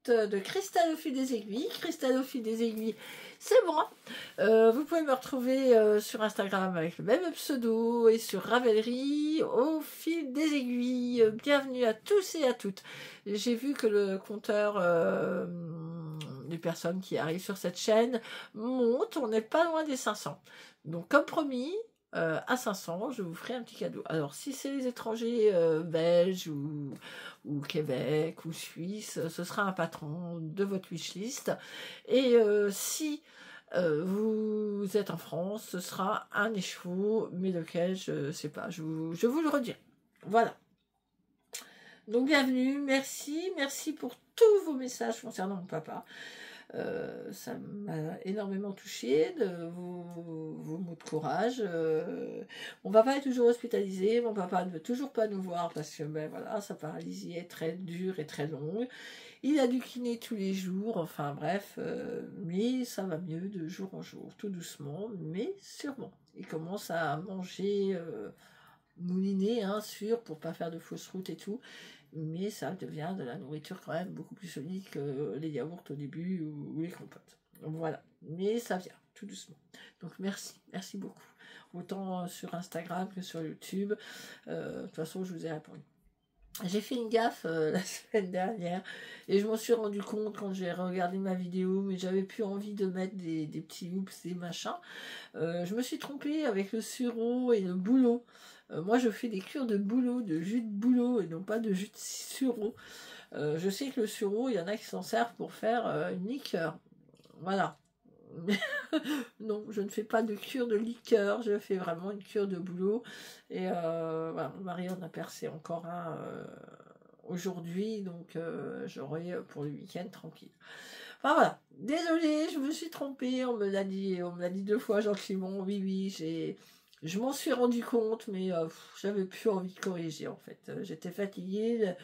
de Cristal au fil des aiguilles. Cristal au fil des aiguilles, c'est moi. Vous pouvez me retrouver sur Instagram avec le même pseudo et sur Ravelry au fil des aiguilles. Bienvenue à tous et à toutes. J'ai vu que le compteur des personnes qui arrivent sur cette chaîne monte. On n'est pas loin des 500. Donc comme promis, à 500, je vous ferai un petit cadeau. Alors, si c'est les étrangers belges ou Québec ou Suisse, ce sera un patron de votre wishlist. Et si vous êtes en France, ce sera un écheveau, mais lequel, je ne sais pas, je vous le redirai. Voilà. Donc, bienvenue, merci pour tous vos messages concernant mon papa. Ça m'a énormément touchée, vos mots de courage. Mon papa est toujours hospitalisé, mon papa ne veut toujours pas nous voir parce que ben voilà, sa paralysie est très dure et très longue. Il a du kiné tous les jours, enfin bref, mais ça va mieux de jour en jour, tout doucement, mais sûrement. Il commence à manger mouliné, hein, sûr, pour pas faire de fausses routes et tout. Mais ça devient de la nourriture quand même beaucoup plus solide que les yaourts au début ou les compotes. Donc voilà, mais ça vient tout doucement. Donc merci beaucoup. Autant sur Instagram que sur YouTube. De toute façon, je vous ai répondu. J'ai fait une gaffe la semaine dernière et je m'en suis rendu compte quand j'ai regardé ma vidéo, mais j'avais plus envie de mettre des petits oups, des machins. Je me suis trompée avec le sureau et le bouleau. Moi, je fais des cures de bouleau, de jus de bouleau et non pas de jus de sureau. Je sais que le sureau, il y en a qui s'en servent pour faire une liqueur. Voilà. Non, je ne fais pas de cure de liqueur, je fais vraiment une cure de bouleau. Et voilà, mon mari en a percé encore un aujourd'hui, donc j'aurai pour le week-end tranquille. Enfin voilà, désolée, je me suis trompée, on me l'a dit 2 fois gentiment, oui, je m'en suis rendu compte, mais j'avais plus envie de corriger en fait. J'étais fatiguée,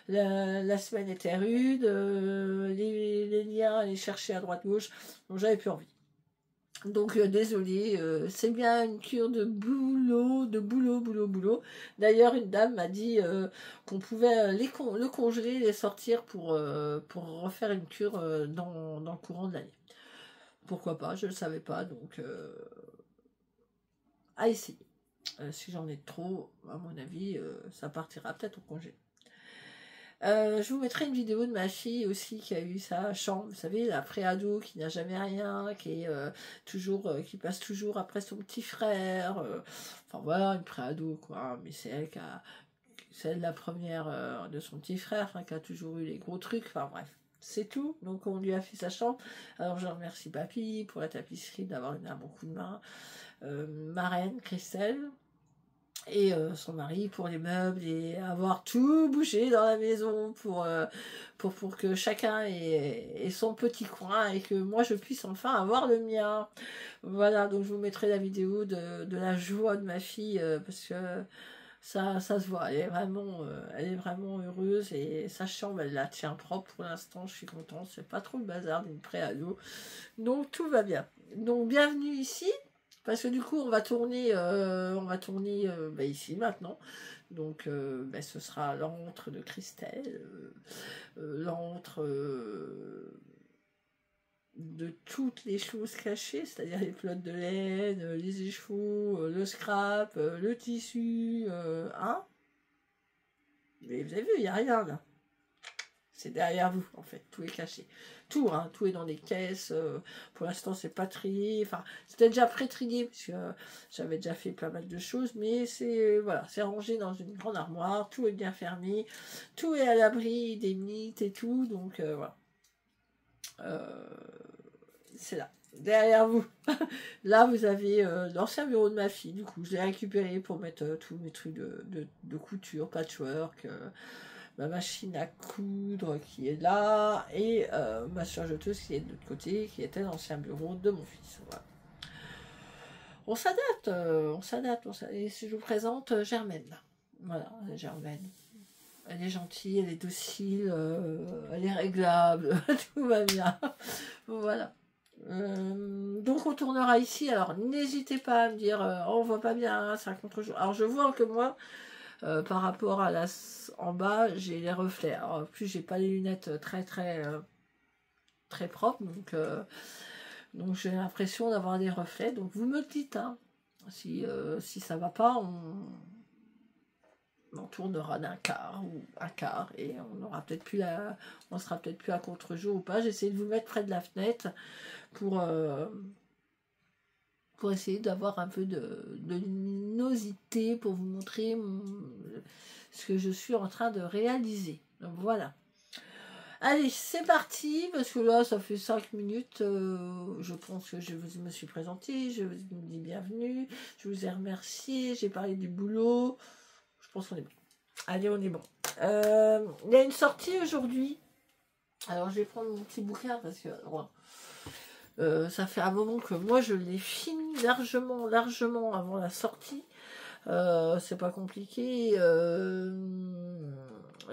la semaine était rude, les liens allaient chercher à droite-gauche, donc j'avais plus envie. Donc désolée, c'est bien une cure de boulot. D'ailleurs, une dame m'a dit qu'on pouvait le congeler, les sortir pour refaire une cure dans le courant de l'année. Pourquoi pas, je ne le savais pas, donc à essayer. Si j'en ai trop, à mon avis, ça partira peut-être au congé. Je vous mettrai une vidéo de ma fille aussi qui a eu sa chambre, vous savez, la préado qui n'a jamais rien, qui est qui passe toujours après son petit frère. Enfin voilà, une préado quoi, mais c'est elle c'est la première de son petit frère, enfin, qui a toujours eu les gros trucs. Enfin bref, c'est tout. Donc on lui a fait sa chambre. Alors je remercie papy pour la tapisserie, d'avoir donné un bon coup de main. Ma reine Christelle. Et son mari pour les meubles et avoir tout bougé dans la maison pour que chacun ait son petit coin et que moi je puisse enfin avoir le mien. Voilà, donc je vous mettrai la vidéo de la joie de ma fille parce que ça se voit, elle est vraiment heureuse et sa chambre elle la tient propre pour l'instant, je suis contente, c'est pas trop le bazar d'une préado, donc tout va bien. Donc bienvenue ici. Parce que du coup, on va tourner ici maintenant. Donc, ce sera l'antre de Christelle, l'antre de toutes les choses cachées, c'est-à-dire les pelotes de laine, les écheveaux, le scrap, le tissu, hein. Mais vous avez vu, il n'y a rien là. C'est derrière vous, en fait, tout est caché. Tout, hein, tout est dans des caisses. Pour l'instant, c'est pas trié. Enfin, c'était déjà pré-trié, parce que j'avais déjà fait pas mal de choses, mais c'est voilà, c'est rangé dans une grande armoire, tout est bien fermé, tout est à l'abri des mythes et tout, donc voilà. C'est là, derrière vous. Là, vous avez l'ancien bureau de ma fille, du coup, je l'ai récupéré pour mettre tous mes trucs de couture, patchwork, ma machine à coudre qui est là et ma surjeteuse qui est de l'autre côté, qui était l'ancien bureau de mon fils. Voilà. On s'adapte. Et si je vous présente Germaine. Voilà, Germaine. Elle est gentille, elle est docile, elle est réglable, tout va bien. Voilà. Donc on tournera ici. Alors n'hésitez pas à me dire on voit pas bien, c'est un contre-jour. Alors je vois que moi par rapport à en bas, j'ai les reflets. Alors, en plus, j'ai pas les lunettes très très propre, donc j'ai l'impression d'avoir des reflets. Donc vous me le dites, hein, si ça va pas, on tournera d'un quart ou un quart et on sera peut-être plus à contre-jour ou pas. J'essaie de vous mettre près de la fenêtre pour essayer d'avoir un peu de luminosité, pour vous montrer ce que je suis en train de réaliser. Donc voilà. Allez, c'est parti, parce que là, ça fait 5 minutes. Je pense que je me suis présentée, je vous dis bienvenue, je vous ai remercié, j'ai parlé du boulot. Je pense qu'on est bon. Allez, on est bon. Il y a une sortie aujourd'hui. Alors, je vais prendre mon petit bouquin parce que ça fait un moment que moi, je l'ai fini largement avant la sortie. C'est pas compliqué.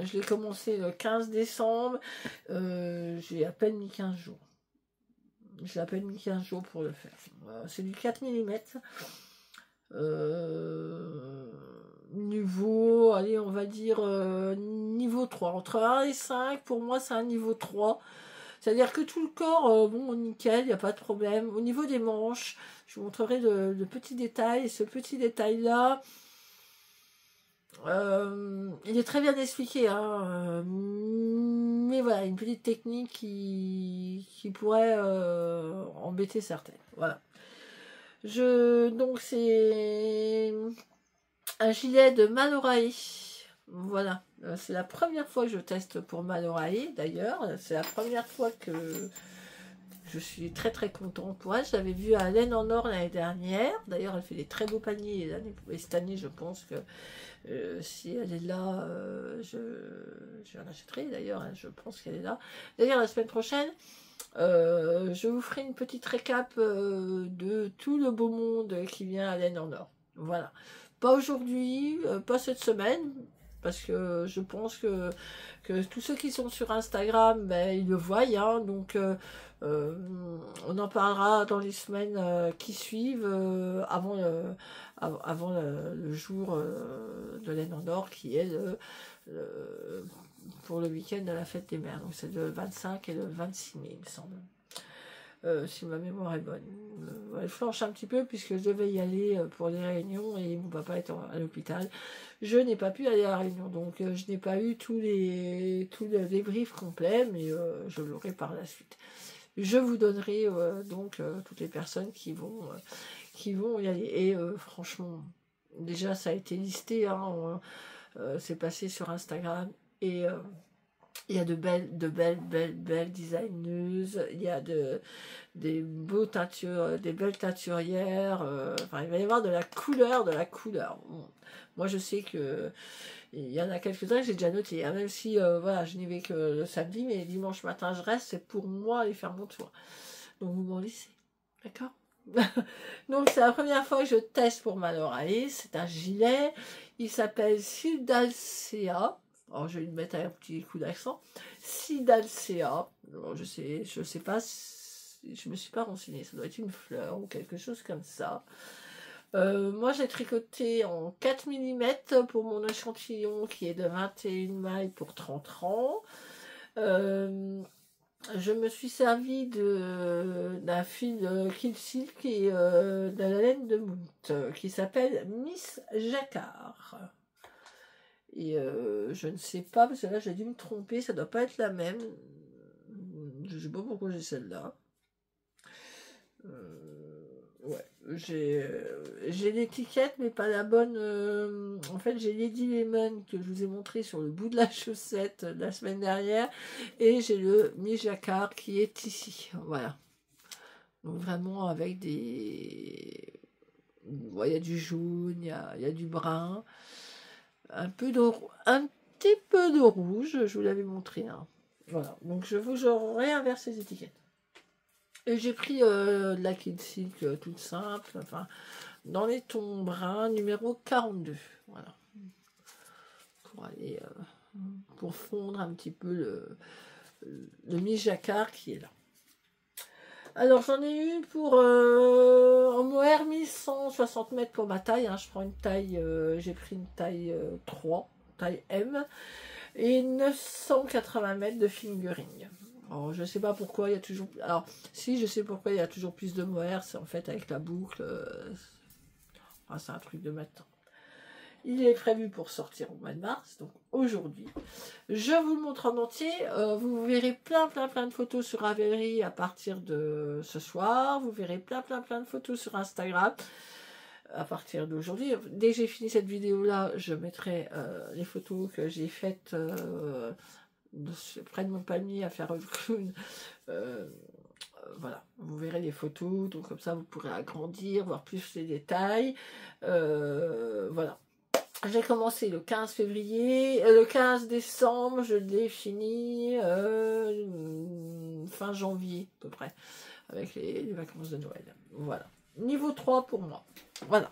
Je l'ai commencé le 15 décembre. J'ai à peine mis 15 jours. J'ai à peine mis 15 jours pour le faire. C'est du 4 mm. Niveau, allez, on va dire niveau 3. Entre 1 et 5, pour moi, c'est un niveau 3. C'est-à-dire que tout le corps, bon, nickel, il n'y a pas de problème. Au niveau des manches, je vous montrerai de petits détails. Et ce petit détail-là, il est très bien expliqué, hein, mais voilà, une petite technique qui pourrait embêter certains. Voilà. Donc c'est un gilet de Manorae. Voilà, c'est la première fois que je teste pour Manorae d'ailleurs. C'est la première fois que je suis très très contente pour elle. Je l'avais vue à Laine en Or l'année dernière. D'ailleurs, elle fait des très beaux paniers. Et cette année, je pense que si elle est là, je en achèterai d'ailleurs. Hein, je pense qu'elle est là. D'ailleurs, la semaine prochaine, je vous ferai une petite récap de tout le beau monde qui vient à Laine en Or. Voilà. Pas aujourd'hui, pas cette semaine, parce que je pense que tous ceux qui sont sur Instagram, ben, ils le voient, hein, donc on en parlera dans les semaines qui suivent, avant le jour de Laine en Or, qui est pour le week-end de la fête des mères. Donc c'est le 25 et le 26 mai, il me semble. Si ma mémoire est bonne. Elle flanche un petit peu puisque je devais y aller pour les réunions et mon papa est à l'hôpital. Je n'ai pas pu aller à la réunion, donc je n'ai pas eu tout le débrief complet, mais je l'aurai par la suite. Je vous donnerai donc toutes les personnes qui vont y aller. Et franchement, déjà ça a été listé, hein, c'est passé sur Instagram et il y a de belles designeuses, il y a des belles teinturières, enfin, il va y avoir de la couleur. Bon, moi je sais que il y en a quelques-uns que j'ai déjà noté, hein, même si voilà, je n'y vais que le samedi, mais dimanche matin je reste, c'est pour moi aller faire mon tour. Donc vous m'en laissez, d'accord? Donc c'est la première fois que je teste pour Manorae, c'est un gilet, il s'appelle Sildalcea. Alors, je vais lui mettre un petit coup d'accent. Sildalcea. Je sais pas, je me suis pas renseignée. Ça doit être une fleur ou quelque chose comme ça. Moi, j'ai tricoté en 4 mm pour mon échantillon qui est de 21 mailles pour 30 rangs. Je me suis servi d'un fil Kill Silk et de la laine de Mount qui s'appelle Miss Jacquard. Et je ne sais pas, parce que là j'ai dû me tromper, ça doit pas être la même. Je sais pas pourquoi j'ai celle-là. Ouais, j'ai l'étiquette, mais pas la bonne. En fait, j'ai Lady Lemon que je vous ai montré sur le bout de la chaussette la semaine dernière, et j'ai le Miss Jacquard qui est ici. Voilà. Donc vraiment avec des. Ouais, il y a du jaune, il y a du brun. Un petit peu de rouge, je vous l'avais montré. Hein. Voilà, donc je vous réinverse les étiquettes. Et j'ai pris de la Kid Silk toute simple, enfin, dans les tons bruns, numéro 42. Voilà. Pour aller, pour fondre un petit peu le Miss Jacquard qui est là. Alors j'en ai eu pour en mohair 1160 mètres pour ma taille, hein. Je prends une taille, j'ai pris une taille 3, taille M, et 980 mètres de fingering. Alors, je sais pas pourquoi il y a toujours... Alors, si, je sais pourquoi il y a toujours plus de mohair, c'est en fait avec la boucle. C'est un truc de matin. Il est prévu pour sortir au mois de mars, donc aujourd'hui. Je vous le montre en entier. Vous verrez plein de photos sur Ravelry à partir de ce soir. Vous verrez plein de photos sur Instagram à partir d'aujourd'hui. Dès que j'ai fini cette vidéo-là, je mettrai les photos que j'ai faites près de mon palmier à faire le clown. Voilà, vous verrez les photos, donc comme ça vous pourrez agrandir, voir plus les détails. Voilà. J'ai commencé le 15 février, le 15 décembre, je l'ai fini fin janvier à peu près, avec les vacances de Noël. Voilà. Niveau 3 pour moi. Voilà.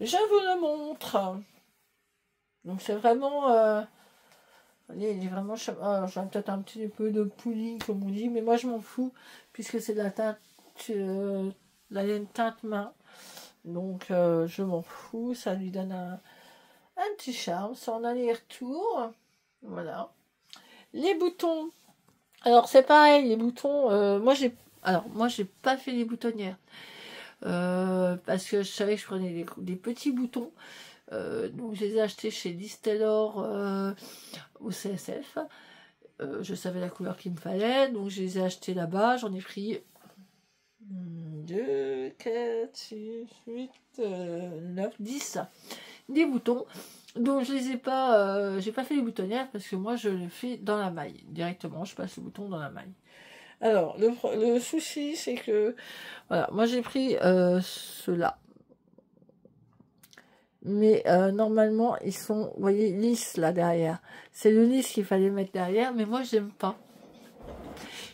Je vous le montre. Donc c'est vraiment... il est vraiment... j'ai peut-être un petit peu de pooling comme on dit, mais moi je m'en fous, puisque c'est de la teinte, la laine teinte main. Donc je m'en fous, ça lui donne un petit charme, c'est en aller-retour. Voilà. Les boutons. Alors c'est pareil, les boutons, moi j'ai pas fait les boutonnières. Parce que je savais que je prenais des petits boutons. Donc je les ai achetés chez Distelor au CSF. Je savais la couleur qu'il me fallait, donc je les ai achetés là-bas. J'en ai pris 2, 4, 6, 8, 9, 10 des boutons. Donc je les ai pas, j'ai pas fait les boutonnières parce que moi je le fais dans la maille directement. Je passe le bouton dans la maille. Alors le souci c'est que voilà, moi j'ai pris ceux-là. Mais normalement ils sont, vous voyez, lisses là derrière. C'est le lisse qu'il fallait mettre derrière, mais moi j'aime pas.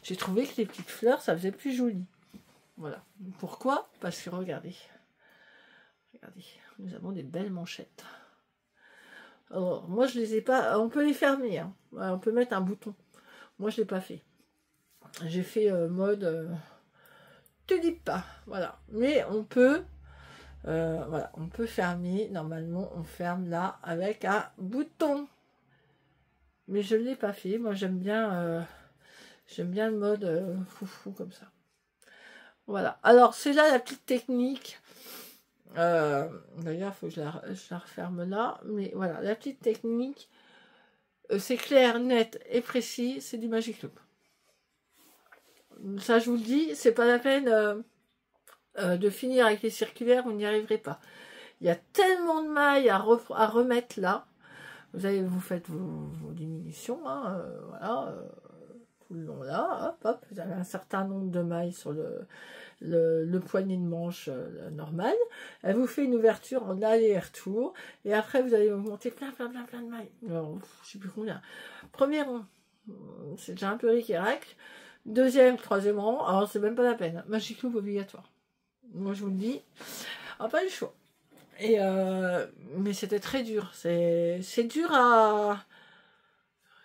J'ai trouvé que les petites fleurs ça faisait plus joli. Voilà. Pourquoi? Parce que regardez, nous avons des belles manchettes. Alors moi je les ai pas, on peut les fermer, hein. On peut mettre un bouton. Moi je l'ai pas fait. J'ai fait mode tulipe, voilà. Mais on peut, voilà, on peut fermer. Normalement, on ferme là avec un bouton. Mais je ne l'ai pas fait. Moi, j'aime bien le mode foufou comme ça. Voilà. Alors, c'est là la petite technique. D'ailleurs, il faut que je la referme là. Mais voilà, la petite technique. C'est clair, net et précis. C'est du Magic Loop. Ça, je vous le dis, c'est pas la peine de finir avec les circulaires, vous n'y arriverez pas. Il y a tellement de mailles à remettre là. Vous faites vos diminutions, hein, voilà, tout le long là, hop, vous avez un certain nombre de mailles sur le poignet de manche normal. Elle vous fait une ouverture en aller-retour, et après vous allez monter plein de mailles. Alors, je sais plus combien. Premier rang, c'est déjà un peu ric-et-rac. Deuxième, troisième rang, alors c'est même pas la peine. Magic Loop obligatoire. Moi je vous le dis, pas le choix. Et mais c'était très dur. C'est dur à...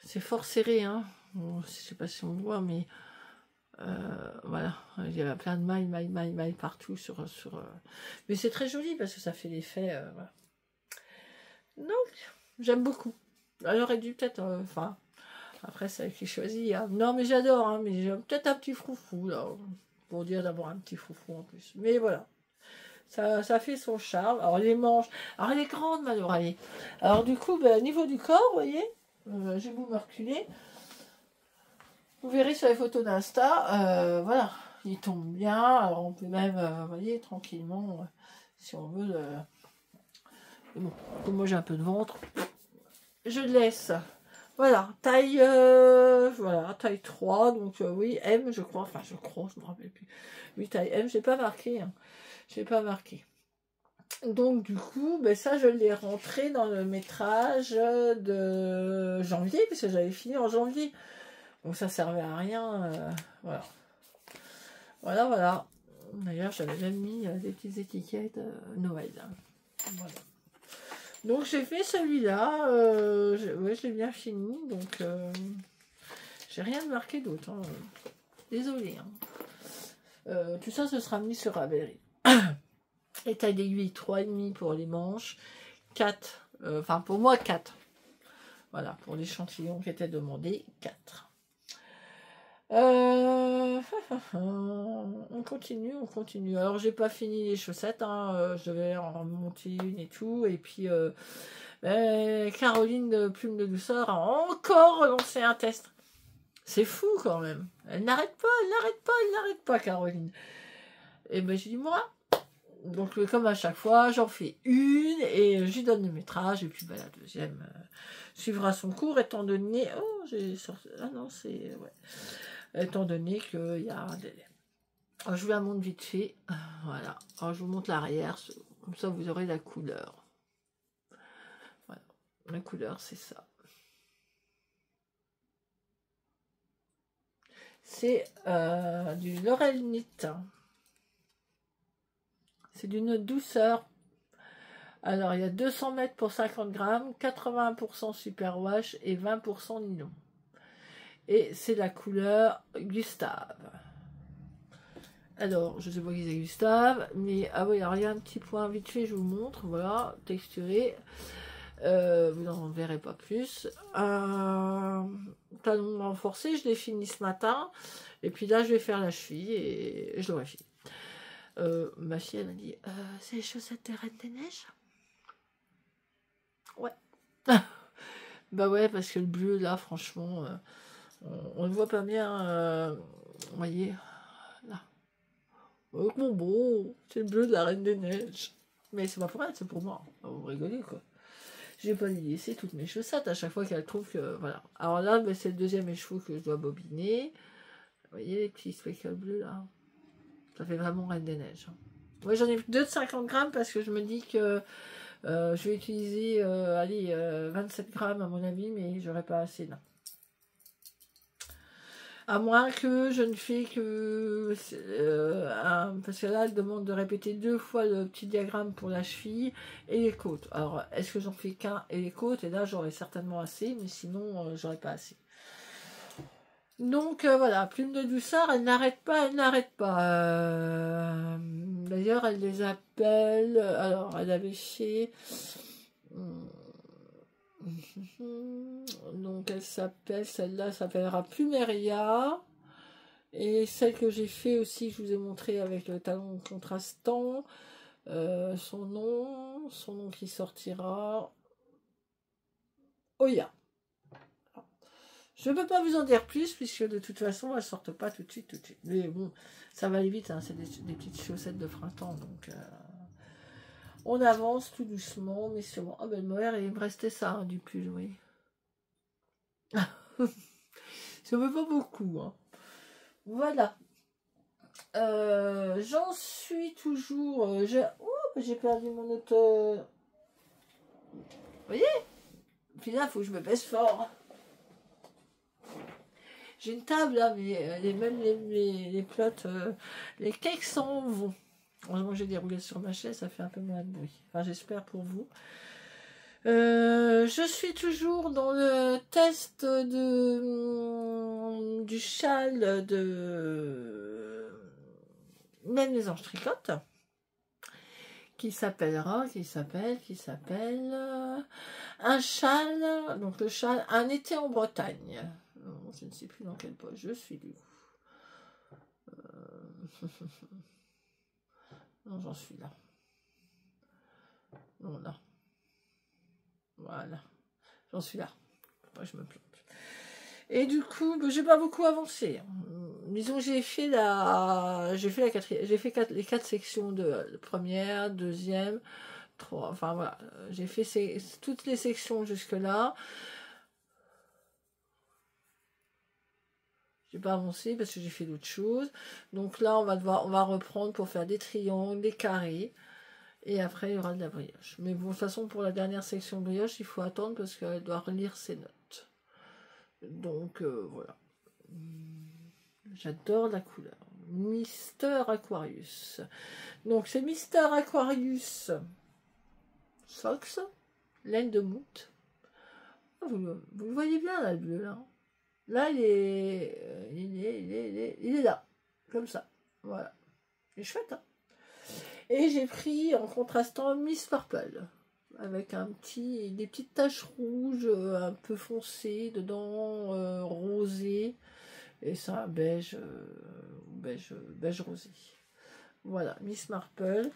C'est fort serré, hein. Bon, je sais pas si on le voit, mais voilà. Il y avait plein de mailles partout sur mais c'est très joli parce que ça fait l'effet. Voilà. Donc, j'aime beaucoup. Elle aurait dû peut-être... Enfin, après, c'est elle qui choisit. Hein. Non, mais j'adore, hein, mais j'ai peut-être un petit froufrou, là. Pour dire d'avoir un petit froufrou en plus. Mais voilà. Ça fait son charme. Alors les manches, alors elle est grande ma oreille. Alors du coup, au niveau du corps, vous voyez, je vais vous me reculer. Vous verrez sur les photos d'Insta, voilà, il tombe bien. Alors on peut même, vous voyez, tranquillement, si on veut. Mais bon, comme moi j'ai un peu de ventre, je laisse. Voilà, taille, voilà, taille 3, donc oui, M, je crois, enfin je me rappelle plus. Oui, taille M, j'ai pas marqué, hein. J'ai pas marqué. Donc du coup, ça je l'ai rentré dans le métrage de janvier, puisque j'avais fini en janvier. Donc ça servait à rien. Voilà. Voilà. D'ailleurs, j'avais même mis des petites étiquettes Noël. Voilà. Donc j'ai fait celui-là. Ouais, je l'ai bien fini. Donc j'ai rien de marqué d'autre. Hein. Désolée. Hein. Tout ça, ce sera mis sur Ravelry. Et taille d'aiguille 3,5 pour les manches, 4, enfin pour moi 4. Voilà, pour l'échantillon qui était demandé, 4. Euh, on continue, on continue. Alors, j'ai pas fini les chaussettes, hein, je devais en remonter une et tout. Et puis, Caroline de Plume de Douceur a encore relancé un test. C'est fou quand même. Elle n'arrête pas, elle n'arrête pas, elle n'arrête pas, Caroline. Et ben, j'ai dit, moi. Donc, comme à chaque fois, j'en fais une et je lui donne le métrage. Et puis, ben, la deuxième suivra son cours, étant donné. Oh, j'ai sorti. Ah non, c'est. Ouais. Étant donné qu'il y a un délai. Alors, je vous la montre vite fait. Voilà. Alors, je vous montre l'arrière. Comme ça, vous aurez la couleur. Voilà. La couleur, c'est ça. C'est du Laurel Knit. C'est d'une douceur. Alors, il y a 200 mètres pour 50 grammes, 80% superwash et 20% nylon. Et c'est la couleur Gustave. Alors, je ne sais pas qui c'est Gustave, mais ah oui, alors il y a un petit point vite fait, je vous montre, voilà, texturé. Vous n'en verrez pas plus. Talon renforcé, je l'ai fini ce matin. Et puis là, je vais faire la cheville et je l'aurai fini. Ma fille, elle m'a dit c'est les chaussettes de Reine des Neiges? Ouais. Bah ouais, parce que le bleu, là, franchement, on ne voit pas bien. Vous voyez, là. Oh, mon beau, c'est le bleu de la Reine des Neiges. Mais c'est pas pour elle, c'est pour moi. Vous rigolez, quoi. J'ai pas laissé toutes mes chaussettes à chaque fois qu'elle trouve que. Voilà. Alors là, ben, c'est le deuxième écheveau que je dois bobiner. Vous voyez les petits speckles bleus là? Ça fait vraiment Reine des Neiges. Moi j'en ai deux de 50 grammes parce que je me dis que je vais utiliser 27 grammes à mon avis, mais j'aurai pas assez là. À moins que je ne fais que... parce que là, elle demande de répéter 2 fois le petit diagramme pour la cheville et les côtes. Alors, est-ce que j'en fais qu'un et les côtes? Et là, j'aurai certainement assez, mais sinon, j'aurai pas assez. Donc, voilà, Plume de Douceur, elle n'arrête pas, elle n'arrête pas. D'ailleurs, elle les appelle... Alors, elle avait fait... Donc elle s'appelle, celle-là s'appellera Plumeria. Et celle que j'ai fait aussi, je vous ai montré avec le talon contrastant. Son nom qui sortira. Oya. Je ne peux pas vous en dire plus, puisque de toute façon, elles ne sortent pas tout de suite. Mais bon, ça va aller vite, hein, c'est des petites chaussettes de printemps, donc... On avance tout doucement, mais sûrement. Ah ben, il me restait ça, hein, du pull, oui. Ça me pas beaucoup, hein. Voilà. J'en suis toujours... j'ai perdu mon autre... Vous voyez? Puis là, il faut que je me baisse fort. J'ai une table, là, mais même les plottes... les cakes s'en vont. Heureusement que j'ai déroulé sur ma chaise, ça fait un peu moins de bruit. Enfin, j'espère pour vous. Je suis toujours dans le test du châle de Même les anges tricotent, qui s'appelle un châle, donc le châle Un été en Bretagne. Je ne sais plus dans quelle poche je suis du coup. Non, j'en suis là. Non, là. Voilà. J'en suis là. Moi, je me plante. Et du coup, j'ai pas beaucoup avancé. Disons, j'ai fait les 4 sections de première, deuxième, 3. Enfin voilà, j'ai fait toutes les sections jusque là. J'ai pas avancé parce que j'ai fait d'autres choses. Donc là, on va reprendre pour faire des triangles, des carrés. Et après, il y aura de la brioche. Mais bon, de toute façon, pour la dernière section de brioche, il faut attendre parce qu'elle doit relire ses notes. Donc, voilà. J'adore la couleur. Mister Aquarius. Donc, c'est Mister Aquarius Socks, laine de moute. Vous le voyez bien, là, le bleu, là. Là, il est là. Comme ça. Voilà. Il est chouette, hein. Et j'ai pris en contrastant Miss Purple avec des petites taches rouges un peu foncées dedans, rosées. Et c'est un beige, beige rosé. Voilà, Miss Marple.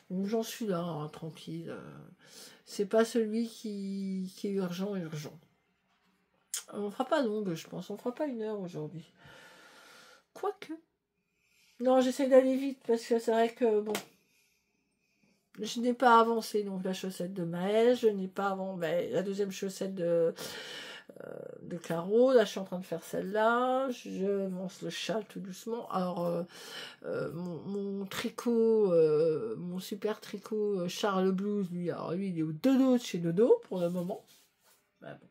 Donc j'en suis là, hein, tranquille. C'est pas celui qui est urgent. On fera pas longue, je pense. On fera pas 1 heure aujourd'hui. Quoique. Non, j'essaie d'aller vite parce que c'est vrai que bon. Je n'ai pas avancé donc la chaussette de Maëlle, je n'ai pas avancé la deuxième chaussette de Caro. Là, je suis en train de faire celle-là. Je avance le châle tout doucement. Alors, mon tricot, mon super tricot Charles Blues, lui, alors lui, il est au dodo de chez Dodo pour le moment. Bah, bon.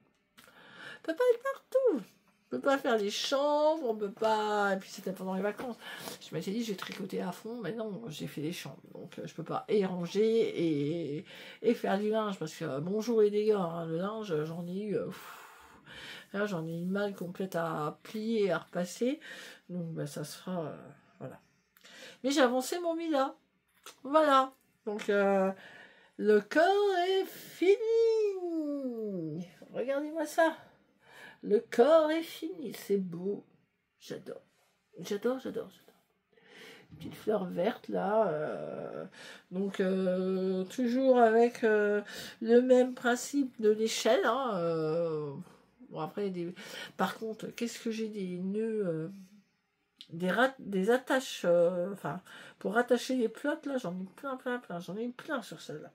On peut pas être partout. On peut pas faire les chambres, on peut pas. Et puis c'était pendant les vacances. Je m'étais dit, j'ai tricoté à fond, mais non, j'ai fait les chambres. Donc je peux pas et ranger et faire du linge. Parce que bonjour les dégâts, hein, le linge, j'en ai eu. Là, j'en ai une malle complète à plier et à repasser. Donc bah, ça se fera. Voilà. Mais j'ai avancé mon Mila. Voilà. Donc le corps est fini. Regardez-moi ça. Le corps est fini, c'est beau. J'adore. J'adore. Petite fleur verte là. Donc toujours avec le même principe de l'échelle. Hein, bon après, par contre, qu'est-ce que j'ai des nœuds, des attaches, enfin pour rattacher les plottes là, j'en ai plein. J'en ai plein sur celle-là.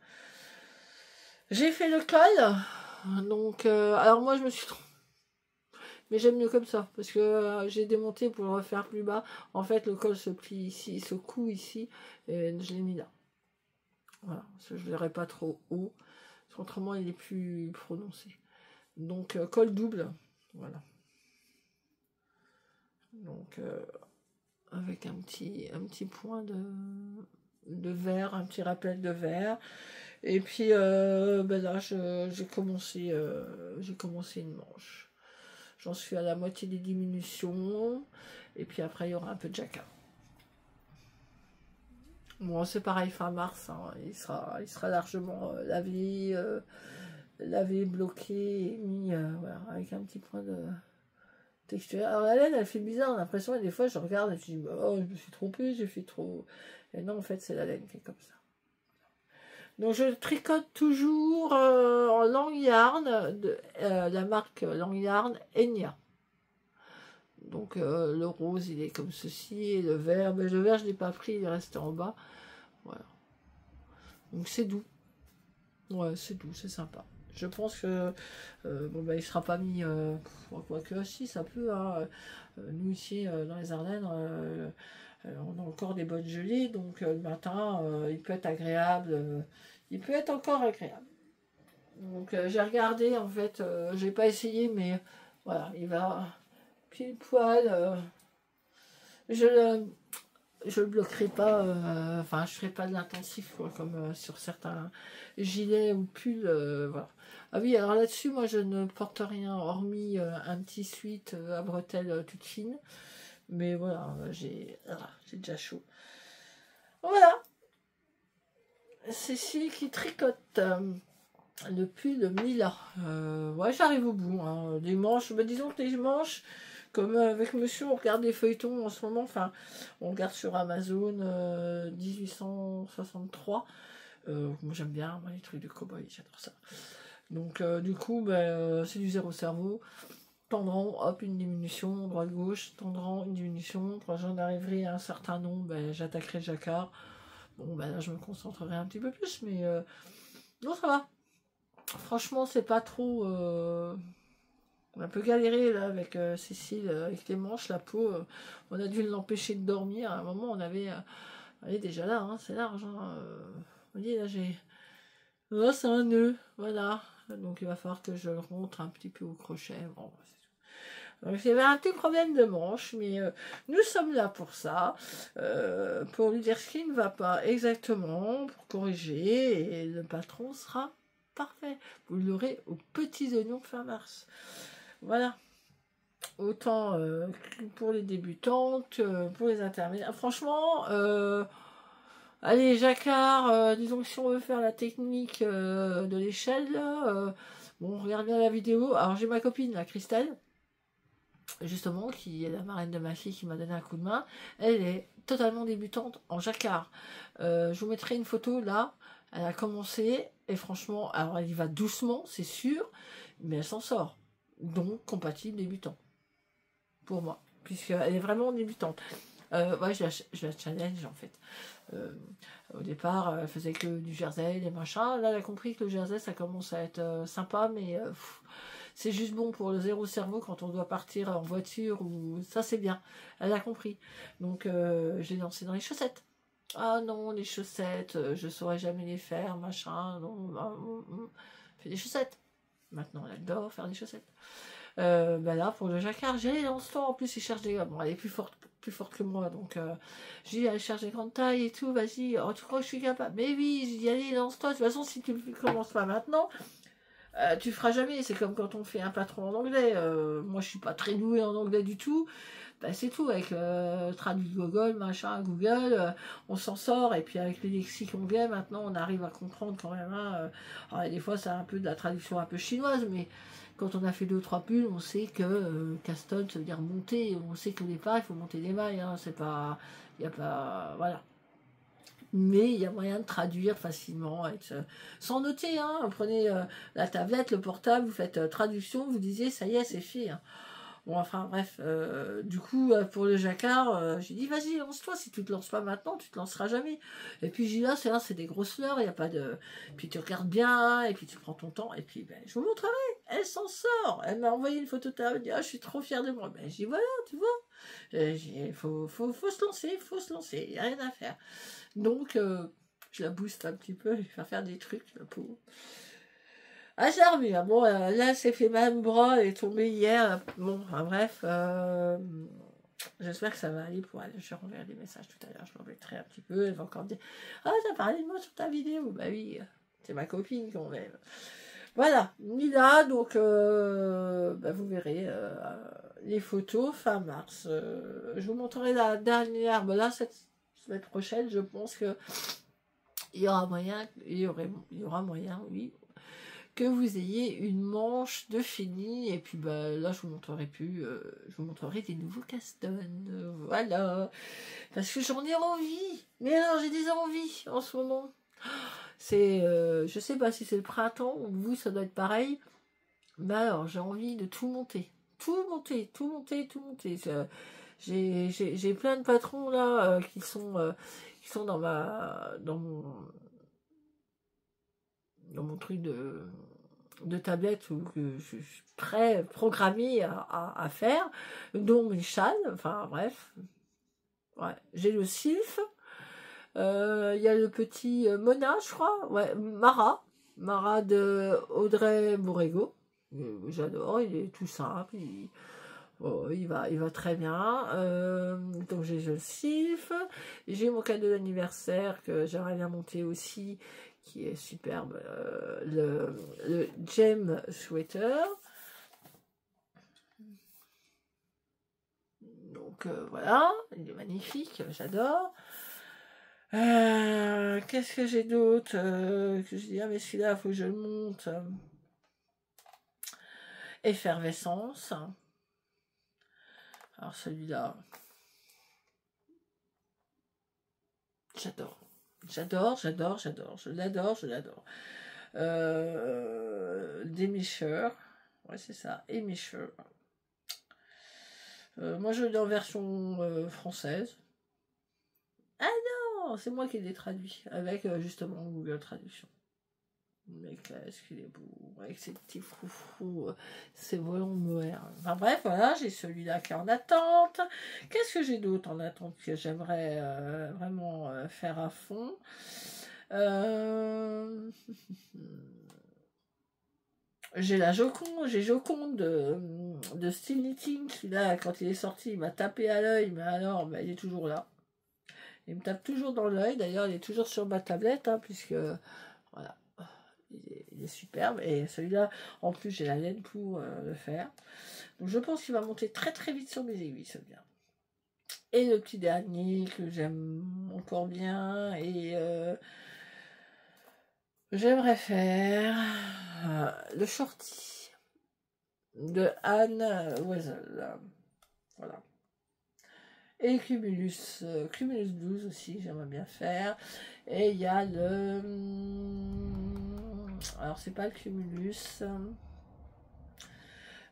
J'ai fait le col. Donc alors moi je me suis trompée. Mais j'aime mieux comme ça, parce que j'ai démonté pour le refaire plus bas. En fait, le col se plie ici, il se coud ici, et je l'ai mis là. Voilà, parce que je ne verrai pas trop haut, parce qu'autrement, il est plus prononcé. Donc, col double, voilà. Donc, avec un petit point de vert, un petit rappel de vert. Et puis, là, j'ai commencé une manche. J'en suis à la moitié des diminutions. Et puis après, il y aura un peu de jacquard. Bon, c'est pareil, fin mars. Hein, il sera largement lavé, bloqué, et mis voilà, avec un petit point de texture. Alors la laine, elle fait bizarre. On a l'impression, et des fois, je regarde et je dis, oh, je me suis trompée, j'ai fait trop. Et non, en fait, c'est la laine qui est comme ça. Donc je tricote toujours en long yarn de la marque long yarn Enya. Donc le rose il est comme ceci et le vert, mais le vert je ne l'ai pas pris, il est resté en bas. Voilà. Donc c'est doux. Ouais, c'est doux, c'est sympa. Je pense que bon il sera pas mis quoique si ça peut. Hein. Nous ici dans les Ardennes, on a encore des bonnes gelées, donc le matin il peut être agréable. Il peut être encore agréable. Donc j'ai regardé, en fait, j'ai pas essayé, mais voilà, il va pile poil. Je le bloquerai pas, enfin je ferai pas de l'intensif quoi, comme sur certains gilets ou pulls. Voilà. Ah oui, alors là-dessus, moi je ne porte rien hormis un petit sweat à bretelles toute fine. Mais voilà, j'ai déjà chaud. Voilà. Cécile qui tricote le pull Mila. Ouais, j'arrive au bout. Hein. Des manches, disons que les manches, comme avec monsieur, on regarde des feuilletons en ce moment. Enfin, on regarde sur Amazon 1863. Moi, j'aime bien moi, les trucs de cow-boy, j'adore ça. Donc, du coup, c'est du zéro cerveau. Tendron, hop, une diminution, droite-gauche, tendron, une diminution. Quand j'en arriverai à un certain nombre, j'attaquerai le jacquard. Bon, là, je me concentrerai un petit peu plus, mais non, ça va. Franchement, c'est pas trop. On a un peu galéré là avec Cécile, avec les manches, la peau. On a dû l'empêcher de dormir. À un moment, on avait. Elle est déjà là, hein, c'est large. Hein, vous voyez, là, j'ai. Là, c'est un nœud, voilà. Donc, il va falloir que je rentre un petit peu au crochet. Bon, c'est tout. Donc, il y avait un petit problème de manche, mais nous sommes là pour ça. Pour lui dire ce qui ne va pas exactement, pour corriger, et le patron sera parfait. Vous l'aurez aux petits oignons fin mars. Voilà. Autant pour les débutantes que pour les intermédiaires. Franchement, allez, jacquard, disons que si on veut faire la technique de l'échelle, bon, regarde bien la vidéo. Alors, j'ai ma copine, la Christelle, justement, qui est la marraine de ma fille qui m'a donné un coup de main, elle est totalement débutante en jacquard. Je vous mettrai une photo là, elle a commencé, et franchement, alors elle y va doucement, c'est sûr, mais elle s'en sort. Donc, compatible débutant, pour moi, puisqu'elle est vraiment débutante. Ouais, je la challenge en fait. Au départ, elle faisait que du jersey, des machins. Là, elle a compris que le jersey, ça commence à être sympa, mais c'est juste bon pour le zéro cerveau quand on doit partir en voiture, ou ça, c'est bien. Elle a compris. Donc, je l'ai lancé dans les chaussettes. Ah non, les chaussettes, je saurais jamais les faire, machin. Non, fais des chaussettes. Maintenant, elle adore faire des chaussettes. Bah là, pour le jacquard, j'ai dans ce temps, en plus, il cherche des... Bon, elle est plus forte que moi, donc j'ai dit, elle cherche des grandes tailles et tout, vas-y, oh, tu crois que je suis capable? Mais oui, j'ai dit, allez, lance-toi, de toute façon, si tu ne commences pas maintenant, tu feras jamais, c'est comme quand on fait un patron en anglais, moi je suis pas très douée en anglais du tout, bah, c'est tout, avec traduit Google, machin, Google, on s'en sort, et puis avec les lexiques anglais, maintenant, on arrive à comprendre quand même, hein, alors, des fois, c'est un peu de la traduction un peu chinoise, mais quand on a fait 2 ou 3 pulls, on sait que caston, ça veut dire monter. On sait qu'au départ, il faut monter des mailles. Hein, c'est pas... Il n'y a pas... Voilà. Mais il y a moyen de traduire facilement. Sans noter. Hein, prenez la tablette, le portable, vous faites traduction, vous disiez, ça y est, c'est fait. Hein. Bon, enfin, bref. Du coup, pour le jacquard, j'ai dit, vas-y, lance-toi. Si tu te lances pas maintenant, tu te lanceras jamais. Et puis, j'ai dit, là, c'est des grosses fleurs. Il n'y a pas de... Puis, tu regardes bien. Et puis, tu prends ton temps. Et puis, ben, je vous montrerai. Elle s'en sort. Elle m'a envoyé une photo de ta... Elle dit, ah, je suis trop fière de moi. Ben, j'ai dit, voilà, tu vois. Il faut se lancer. Il faut se lancer. Il n'y a rien à faire. Donc, je la booste un petit peu. Je vais faire des trucs, la pauvre. Ah, j'ai revu. Hein. Bon, là, c'est fait même bras, elle est tombée hier. Bon, enfin, bref. J'espère que ça va aller pour elle. Je renverrai des messages tout à l'heure. Je l'embêterai un petit peu. Elle va encore me dire, ah, t'as parlé de moi sur ta vidéo. Bah oui, c'est ma copine quand même. Voilà, Mila, donc bah, vous verrez les photos fin mars. Je vous montrerai la dernière. Bah, là, cette semaine prochaine, je pense que il y aura moyen, il y aura moyen, oui, que vous ayez une manche de fini, et puis bah, là je vous montrerai plus, je vous montrerai des nouveaux castons, voilà, parce que j'en ai envie, mais alors j'ai des envies en ce moment, c'est, je sais pas si c'est le printemps, ou vous ça doit être pareil, mais alors j'ai envie de tout monter, j'ai plein de patrons là qui sont dans mon truc de tablette où je suis très programmée à faire, dont Michal, enfin bref. Ouais. J'ai le Sylph, il y a le petit Mona, je crois, ouais, Mara de Audrey Bourrego. J'adore, il est tout simple, il va très bien. Donc j'ai le Sylph, j'ai mon cadeau d'anniversaire que j'aimerais bien monter aussi, qui est superbe, le Gem Sweater. Donc voilà, il est magnifique, j'adore. Qu'est-ce que j'ai d'autre que je dis, ah mais celui-là, il faut que je le monte. Effervescence. Alors celui-là, j'adore. Je l'adore. Démicheur. Ouais, c'est ça. Émicheur. Moi, je l'ai en version française. Ah non, c'est moi qui l'ai traduit. Avec, justement, Google Traduction. Mais qu'est-ce qu'il est beau. Avec ses petits froufrous, ses volants de Noël. Enfin bref, voilà, j'ai celui-là qui est en attente. Qu'est-ce que j'ai d'autre en attente que j'aimerais vraiment faire à fond? J'ai Joconde de Still Knitting, celui-là, quand il est sorti, il m'a tapé à l'œil, mais alors, bah, il est toujours là. Il me tape toujours dans l'œil, d'ailleurs, il est toujours sur ma tablette, hein, puisque, voilà, il est superbe, et celui-là, en plus, j'ai la laine pour le faire. Donc, je pense qu'il va monter très très vite sur mes aiguilles, celui-là. Et le petit dernier, que j'aime encore bien, et j'aimerais faire le shorty de Anne Weasel. Voilà. Et Cumulus, Cumulus 12 aussi, j'aimerais bien faire. Et il y a le... Alors, c'est pas le Cumulus.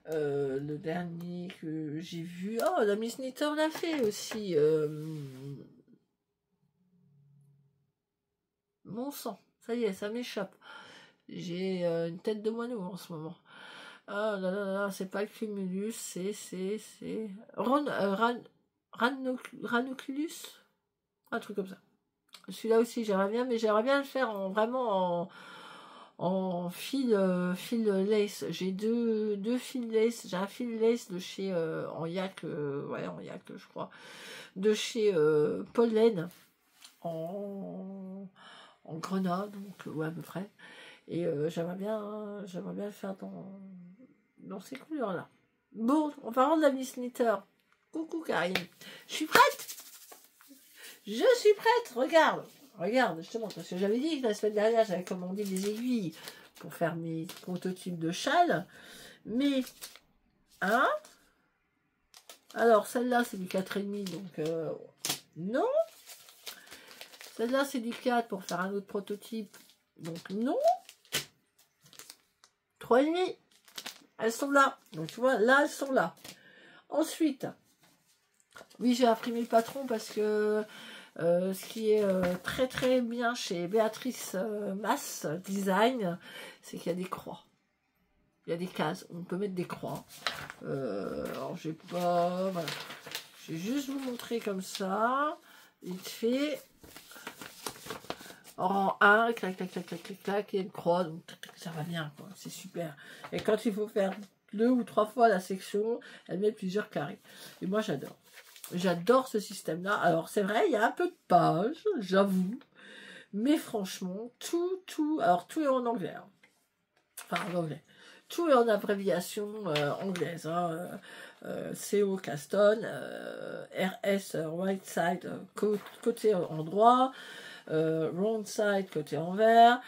Le dernier que j'ai vu... Oh, la Miss Knitter l'a fait aussi. Mon sang, ça y est, ça m'échappe. J'ai une tête de moineau en ce moment. Ah là là là, c'est pas le Cumulus, c'est... Ranunculus, un truc comme ça. Celui-là aussi, j'aimerais bien, mais j'aimerais bien le faire vraiment en fil lace. J'ai deux fils lace. J'ai un fil lace de chez en yak, ouais, en yak, je crois, de chez Pollen en grenat, donc ouais, à peu près. Et j'aimerais bien le faire dans ces couleurs-là. Bon, en parlant de la Miss Knitter, coucou Karine, je suis prête. Je suis prête, regarde, justement, parce que j'avais dit que la semaine dernière, j'avais commandé des aiguilles pour faire mes prototypes de châles, mais, hein, alors celle-là, c'est du 4,5, donc, non, celle-là, c'est du 4 pour faire un autre prototype, donc non, 3,5, elles sont là, donc tu vois, là, elles sont là. Ensuite, oui, j'ai imprimé le patron parce que ce qui est très très bien chez Béatrice Mass Design, c'est qu'il y a des croix. Il y a des cases, on peut mettre des croix. Alors j'ai pas... Voilà. Je vais juste vous montrer comme ça. Vite fait. En 1, clac, clac, clac, clac, clac, clac, il y a une croix, donc ça va bien, quoi. C'est super. Et quand il faut faire 2 ou 3 fois la section, elle met plusieurs carrés. Et moi j'adore. J'adore ce système-là. Alors, c'est vrai, il y a un peu de pages, j'avoue. Mais franchement, alors tout est en anglais. Hein. Enfin, en anglais. Tout est en abréviation anglaise. Hein. CO Caston, RS right side, côté endroit, wrong side, côté envers,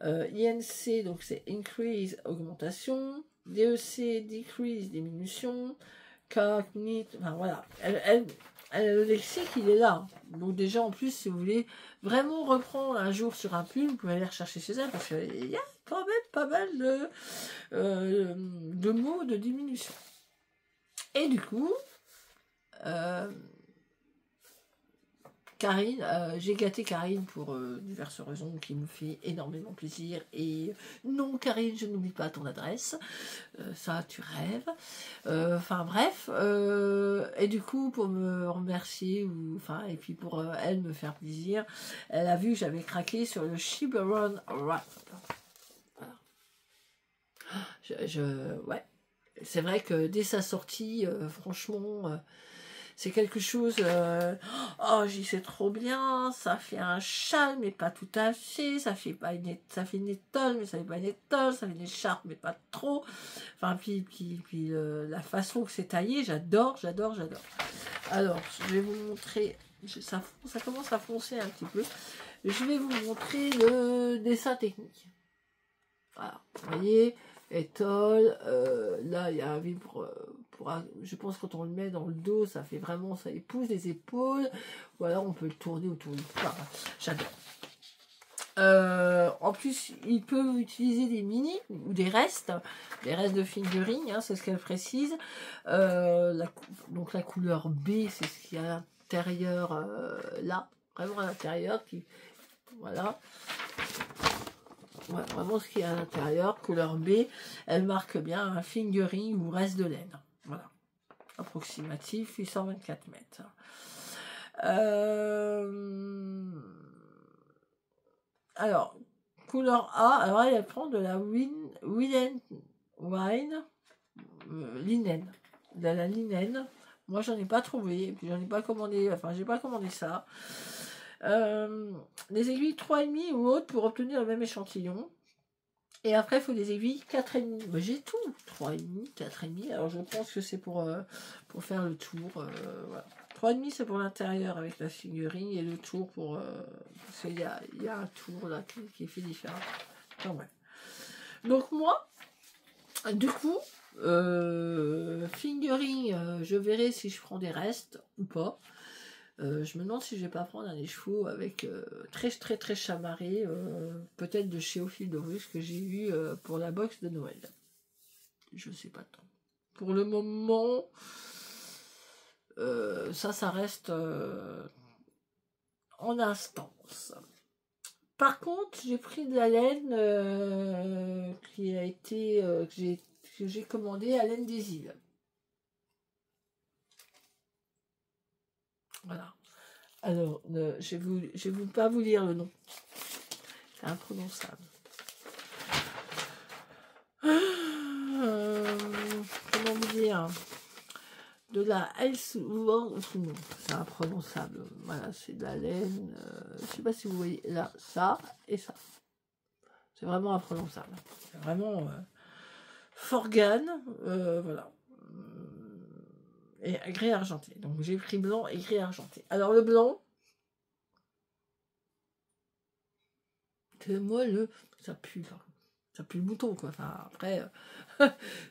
INC, donc c'est increase, augmentation, DEC, decrease, diminution, enfin voilà, le lexique il est là. Donc déjà en plus si vous voulez vraiment reprendre un jour sur un pull, vous pouvez aller rechercher chez elle parce qu'il y a quand même pas mal de mots de diminution. Et du coup, Karine, j'ai gâté Karine pour diverses raisons qui me fait énormément plaisir. Et non, Karine, je n'oublie pas ton adresse. Ça, tu rêves. Enfin, bref. Et du coup, pour me remercier, et puis pour elle me faire plaisir, elle a vu que j'avais craqué sur le Shiberon Wrap. Voilà. Ouais. C'est vrai que dès sa sortie, franchement... c'est quelque chose, oh, j'y sais trop bien, ça fait un châle, mais pas tout à fait, ça fait une étole, mais ça fait pas une étole, ça fait une écharpe, mais pas trop. Enfin, puis la façon que c'est taillé, j'adore. Alors, je vais vous montrer, ça commence à foncer un petit peu. Je vais vous montrer le dessin technique. Voilà, vous voyez, étole, là, il y a un vibre... je pense que quand on le met dans le dos, ça fait vraiment, ça épouse les épaules. Ou alors on peut le tourner autour du cou. J'adore. En plus, il peut utiliser des mini ou des restes de fingering, hein, c'est ce qu'elle précise. Donc la couleur B, c'est ce qu'il y a à l'intérieur, là, vraiment à l'intérieur, voilà. Ouais, vraiment ce qu'il y a à l'intérieur, couleur B, elle marque bien un fingering ou reste de laine. Voilà. Approximatif, 824 mètres. Alors, couleur A, alors elle prend de la linen, de la linen. Moi, j'en ai pas trouvé, puis j'en ai pas commandé, enfin, j'ai pas commandé ça. Des aiguilles 3,5 ou autres pour obtenir le même échantillon. Et après, il faut des aiguilles 4,5. Bah, j'ai tout. 3,5, 4,5. Alors, je pense que c'est pour faire le tour. Voilà. 3,5, c'est pour l'intérieur avec la figurine. Et le tour pour... parce qu'il y a un tour là qui est fait différent. Enfin, ouais. Donc, moi, du coup, Fingering, je verrai si je prends des restes ou pas. Je me demande si je vais pas prendre un écheveau avec très chamarré, peut-être de chez Au Fil de Russe que j'ai eu pour la box de Noël. Je sais pas trop. Pour le moment, ça reste en instance. Par contre, j'ai pris de la laine qui a été que j'ai commandé à Laine des Îles. Voilà. Alors, je vais pas vous lire le nom. C'est imprononçable. Comment vous dire? De la Elseworld, c'est imprononçable. Voilà, c'est de la laine. Je sais pas si vous voyez là, ça et ça. C'est vraiment imprononçable. C'est vraiment Forgan, voilà. Et gris argenté. Donc j'ai pris blanc et gris argenté. Alors le blanc, c'est moi ça pue. Ça pue le bouton quoi. Enfin après,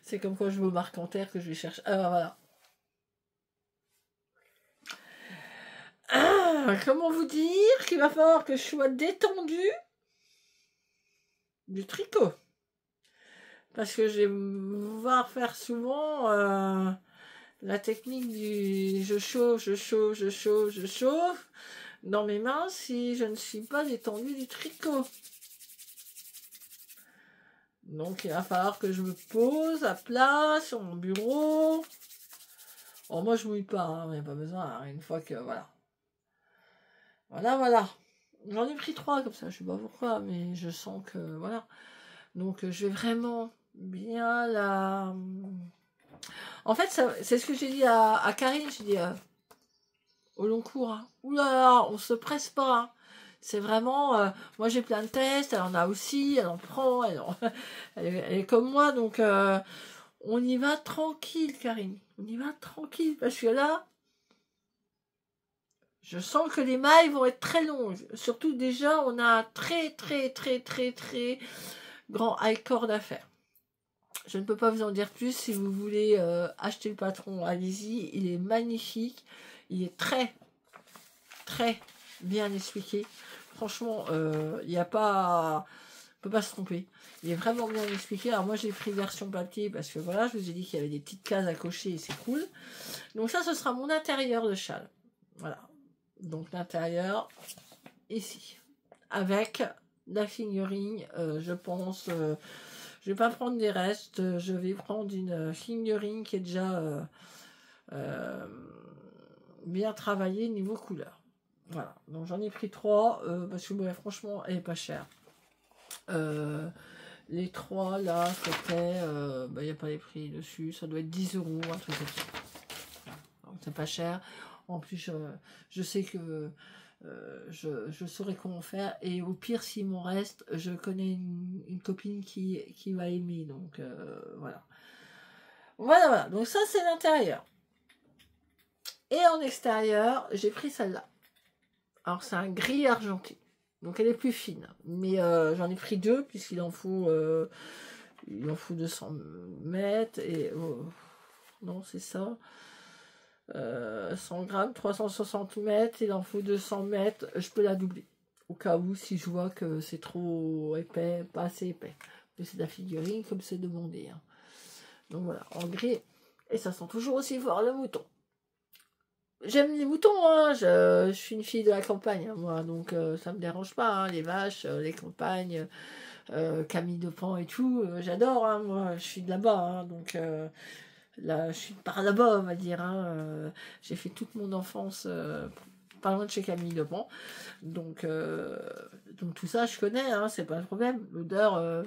c'est comme quand je vais au Marcanterre que je vais chercher. Alors voilà. Comment vous dire qu'il va falloir que je sois détendue du tricot. Parce que je vais pouvoir faire souvent la technique du je chauffe dans mes mains si je ne suis pas détendue du tricot. Donc il va falloir que je me pose à plat sur mon bureau. Bon, moi je mouille pas, hein, il n'y a pas besoin, hein, une fois que voilà. Voilà. J'en ai pris 3 comme ça, je sais pas pourquoi, mais je sens que voilà. Donc je vais vraiment bien la... En fait, c'est ce que j'ai dit à Karine, j'ai dit au long cours, hein. Oulala, on se presse pas. Hein. C'est vraiment... moi j'ai plein de tests, elle en a aussi, elle en prend, elle est comme moi, donc on y va tranquille, Karine. On y va tranquille, parce que là, je sens que les mailles vont être très longues. Surtout déjà, on a un très grand high cord à faire. Je ne peux pas vous en dire plus. Si vous voulez acheter le patron, allez-y. Il est magnifique. Il est très bien expliqué. Franchement, il n'y a pas... On peut pas se tromper. Il est vraiment bien expliqué. Alors moi, j'ai pris version papier parce que voilà, je vous ai dit qu'il y avait des petites cases à cocher et c'est cool. Donc ça, ce sera mon intérieur de châle. Voilà. Donc l'intérieur, ici. Avec la fingering, je pense... je vais pas prendre des restes, je vais prendre une fingering qui est déjà bien travaillée niveau couleur. Voilà, donc j'en ai pris 3 parce que ouais, franchement, elle est pas chère. Les 3 là, c'était, il n'y a pas les prix dessus, ça doit être 10 €, un truc comme ça. Donc c'est pas cher. En plus, je sais que je saurais comment faire, et au pire s'il m'en reste, je connais une copine qui va aimer, donc voilà, donc ça c'est l'intérieur. Et en extérieur, j'ai pris celle-là. Alors c'est un gris argenté, donc elle est plus fine, mais j'en ai pris 2 puisqu'il en faut 200 mètres, et non c'est ça, 100 grammes, 360 mètres, il en faut 200 mètres, je peux la doubler, au cas où si je vois que c'est trop épais, pas assez épais. Mais c'est de la figurine comme c'est demandé. Hein. Donc voilà, en gris, et ça sent toujours aussi fort le mouton. J'aime les moutons, hein. Je suis une fille de la campagne, hein, moi, donc ça me dérange pas, hein, les vaches, les campagnes, Camille de Pan et tout, j'adore, hein, moi, je suis de là-bas, hein, donc... là, je suis par là-bas, on va dire. Hein. J'ai fait toute mon enfance pas loin de chez Camille Lepan. Donc tout ça, je connais, hein, c'est pas le problème. L'odeur.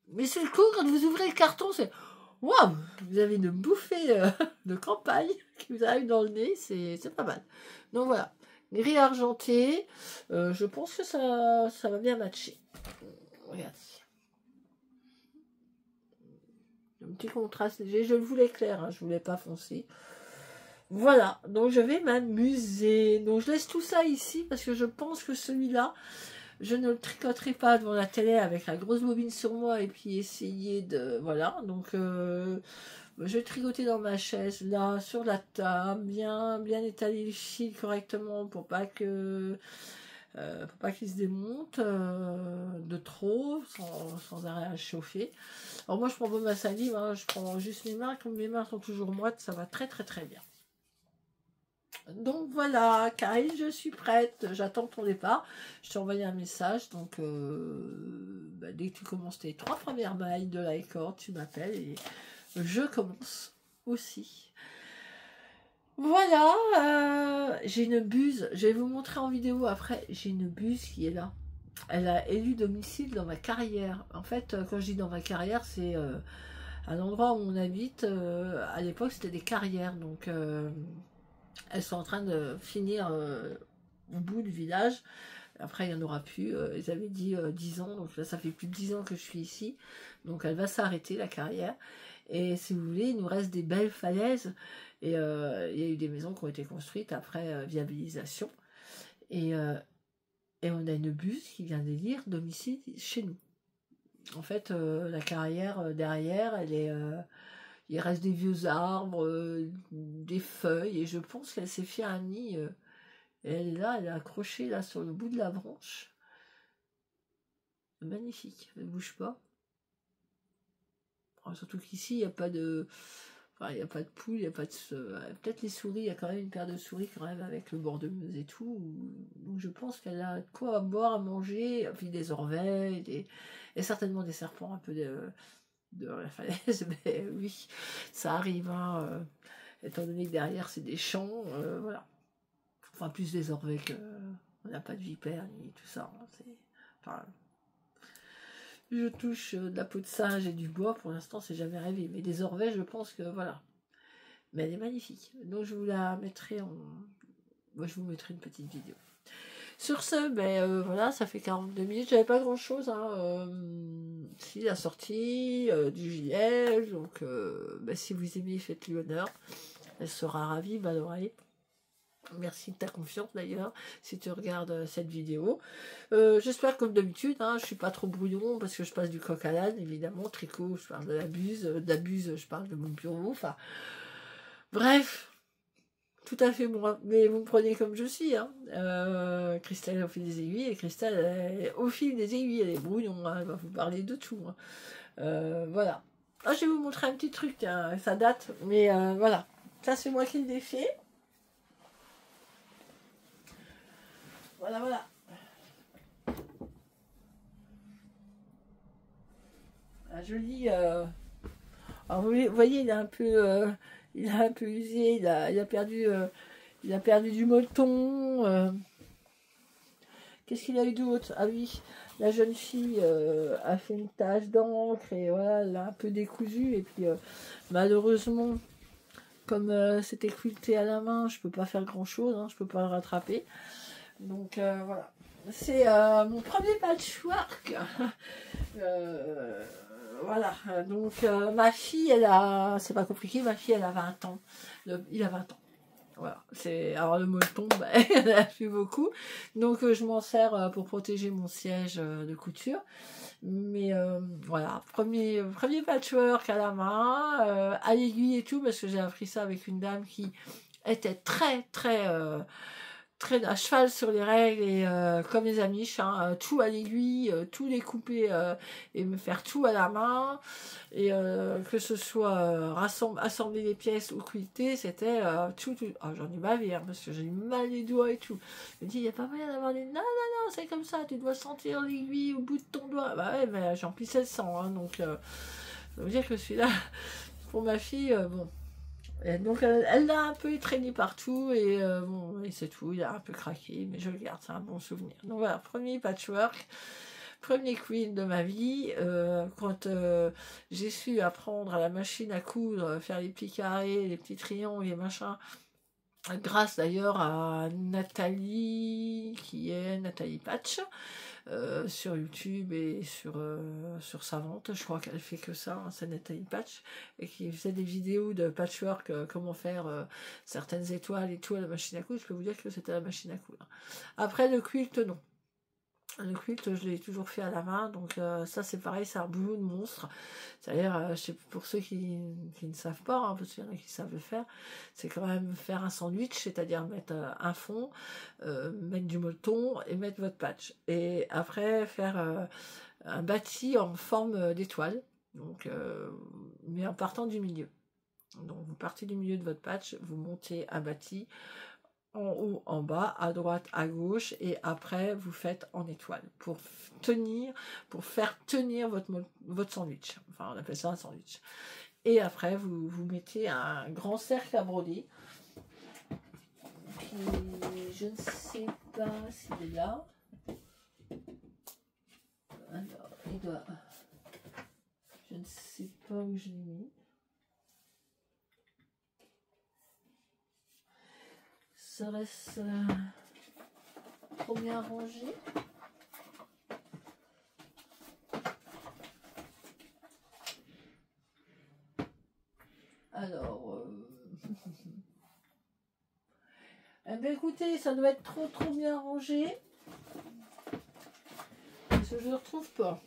Mais c'est le coup, quand vous ouvrez le carton, c'est waouh, vous avez une bouffée de campagne qui vous arrive dans le nez, c'est pas mal. Donc voilà, gris argenté, je pense que ça va bien matcher. Regardez. Un petit contraste léger, je le voulais clair, hein, je voulais pas foncé. Voilà, donc je vais m'amuser. Donc je laisse tout ça ici parce que je pense que celui-là, je ne le tricoterai pas devant la télé avec la grosse bobine sur moi et puis essayer de... Voilà, donc je vais tricoter dans ma chaise, là, sur la table, bien étaler le fil correctement pour pas qu'il se démonte de trop, sans arrêt à chauffer. Alors moi, je prends pas ma salive, hein, je prends juste mes mains, comme mes mains sont toujours moites, ça va très bien. Donc voilà, Karine, je suis prête. J'attends ton départ. Je t'ai envoyé un message. Donc, dès que tu commences tes 3 premières mailles de la corde, tu m'appelles et je commence aussi. Voilà, j'ai une buse. Je vais vous montrer en vidéo après. J'ai une buse qui est là. Elle a élu domicile dans ma carrière. En fait, quand je dis dans ma carrière, c'est un endroit où on habite. À l'époque, c'était des carrières. Donc... elles sont en train de finir au bout du village. Après, il n'y en aura plus. Ils avaient dit 10 ans. Donc là, ça fait plus de 10 ans que je suis ici. Donc elle va s'arrêter, la carrière. Et si vous voulez, il nous reste des belles falaises. Et il y a eu des maisons qui ont été construites après viabilisation. Et on a une buse qui vient d'élire domicile chez nous. En fait, la carrière derrière, elle est... il reste des vieux arbres, des feuilles, et je pense qu'elle s'est fait un nid. Et elle est là, elle est accrochée là sur le bout de la branche. Magnifique, elle ne bouge pas. Enfin, surtout qu'ici, il n'y a pas de... Enfin, il n'y a pas de poules, il n'y a pas de... Peut-être les souris, il y a quand même une paire de souris quand même avec le bord de meuse et tout. Donc je pense qu'elle a de quoi à boire, à manger, puis des orveilles, et certainement des serpents un peu de la falaise, mais oui, ça arrive, hein, étant donné que derrière c'est des champs, voilà. Enfin, plus des orveilles que... on n'a pas de vipères ni tout ça. Hein, enfin, je touche de la peau de singe et du bois, pour l'instant c'est jamais arrivé, mais des orveilles, je pense que voilà. Mais elle est magnifique, donc je vous la mettrai en... Moi, je vous mettrai une petite vidéo. Sur ce, voilà, ça fait 42 minutes. J'avais pas grand chose. Hein, si, la sortie du JL. Donc, si vous aimez, faites-lui honneur. Elle sera ravie, Valorée. Merci de ta confiance d'ailleurs, si tu regardes cette vidéo. J'espère comme d'habitude, hein, je suis pas trop brouillon parce que je passe du coq à l'âne, évidemment. Tricot, je parle de la buse, je parle de mon bureau. Enfin, bref. Tout à fait moi, mais vous me prenez comme je suis. Hein. Christelle au fil des aiguilles, et Christelle au fil des aiguilles, elle est brouillon, hein, elle va vous parler de tout. Hein. Voilà. Ah, je vais vous montrer un petit truc, hein, ça date, mais voilà. Ça, c'est moi qui le défais. Voilà. Un joli... Alors, vous voyez, il a un peu usé, il a perdu du molleton. Qu'est-ce qu'il a eu d'autre? Ah oui, la jeune fille a fait une tache d'encre et voilà, elle a un peu décousu. Et puis malheureusement, comme c'était quilté à la main, je peux pas faire grand chose, hein, je peux pas le rattraper. Donc voilà. C'est mon premier patchwork. Voilà, donc ma fille, c'est pas compliqué, ma fille, elle a 20 ans. Il a 20 ans. Voilà, alors le molleton, il n'y en a plus beaucoup. Donc je m'en sers pour protéger mon siège de couture. Mais voilà, premier patchwork à la main, à l'aiguille et tout, parce que j'ai appris ça avec une dame qui était très à cheval sur les règles et comme les Amish, hein, tout à l'aiguille, tout découper et me faire tout à la main et que ce soit assembler les pièces ou quilter, c'était tout. Oh, j'en ai bavé hein, parce que j'ai mal les doigts et tout. Je me dis, il n'y a pas moyen d'avoir des... Non, c'est comme ça, tu dois sentir l'aiguille au bout de ton doigt. Bah ouais, mais j'en pissais le sang, hein, donc ça veut dire que celui-là, pour ma fille, bon... Et donc elle l'a un peu étraîné partout et bon et c'est tout, il a un peu craqué, mais je le garde, c'est un bon souvenir. Donc voilà, premier patchwork, premier quilt de ma vie, quand j'ai su apprendre à la machine à coudre, faire les petits carrés, les petits triangles, les machins, grâce d'ailleurs à Nathalie, qui est Nathalie Patch, sur YouTube et sur sa vente, je crois qu'elle fait que ça, hein, c'est Nathalie Patch, et qui faisait des vidéos de patchwork, comment faire certaines étoiles et tout à la machine à coudre. Je peux vous dire que c'était la machine à coudre. Après le quilt, non. Le quilt, je l'ai toujours fait à la main, donc ça c'est pareil, c'est un boulot de monstre. C'est-à-dire, pour ceux qui ne savent pas, hein, parce qu'il y en a qui savent le faire, c'est quand même faire un sandwich, c'est-à-dire mettre un fond, mettre du molleton et mettre votre patch. Et après, faire un bâti en forme d'étoile, donc, mais en partant du milieu. Donc vous partez du milieu de votre patch, vous montez un bâti, en haut, en bas, à droite, à gauche, et après vous faites en étoile pour faire tenir votre sandwich. Enfin, on appelle ça un sandwich. Et après, vous mettez un grand cercle à broder. Qui, je ne sais pas s'il est là. Alors, il doit. Je ne sais pas où je l'ai mis. Ça reste trop bien rangé. Alors, eh bien, écoutez, ça doit être trop bien rangé. Parce que je ne le retrouve pas.